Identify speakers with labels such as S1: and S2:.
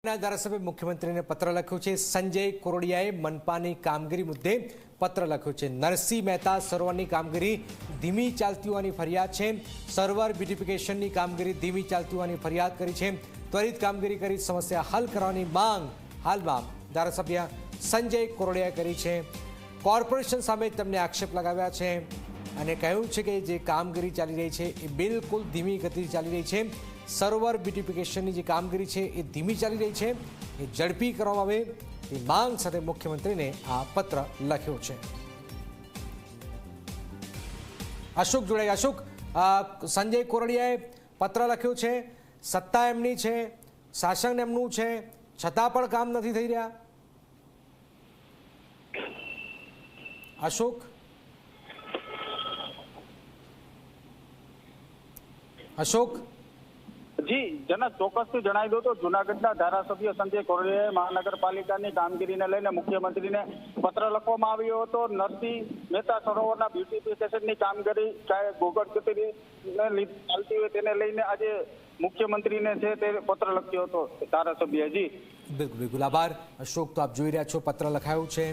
S1: ધારાસભ્ય મુખ્યમંત્રીને પત્ર લખ્યો છે। સંજય કોરડિયાએ મનપાની કામગીરી મુદ્દે પત્ર લખ્યો છે। નરસિંહ મહેતા સરોવરની કામગીરી ધીમી ચાલતી હોવાની ફરિયાદ છે। સર્વર બ્યુટિફિકેશનની કામગીરી ધીમી ચાલતી હોવાની ફરિયાદ કરી છે। ત્વરિત કામગીરી કરી સમસ્યા હલ કરવાની માંગ હાલમાં ધારાસભ્ય સંજય કોરડિયાએ કરી છે। કોર્પોરેશન સામે તેમને આક્ષેપ લગાવ્યા છે અને કહ્યું છે કે જે કામગીરી ચાલી રહી છે એ બિલકુલ ધીમી ગતિથી ચાલી રહી છે। સર્વર બ્યુટિફિકેશનની જે કામગીરી છે એ ધીમી ચાલી રહી છે, એ ઝડપી કરવામાં આવે તે માંગ સાથે મુખ્યમંત્રીને આ પત્ર લખ્યો છે। અશોક જોડાયા। અશોક, સંજય કોરડિયાએ પત્ર લખ્યો છે, સત્તા એમની છે, શાસન એમનું છે, છતાં પણ કામ નથી થઈ રહ્યા। અશોક અશોક
S2: જી જનક ચોક્કસથી જણાવી દો તો જૂનાગઢના ધારાસભ્ય સંજય કોરડિયાએ મહાનગરપાલિકાની કામગીરીને લઈને મુખ્યમંત્રીને પત્ર લખવામાં આવ્યો હતો। નરસિંહ મહેતા સરોવરના બ્યુટિફિકેશનની કામગીરી ગોગડ કચેરીને ચાલતી હોય તેને લઈને આજે મુખ્યમંત્રીને છે તે પત્ર લખ્યો હતો ધારાસભ્ય। જી
S1: બિલકુલ બિલકુલ, આભાર અશોક। તો આપ જોઈ રહ્યા છો પત્ર લખાયું છે।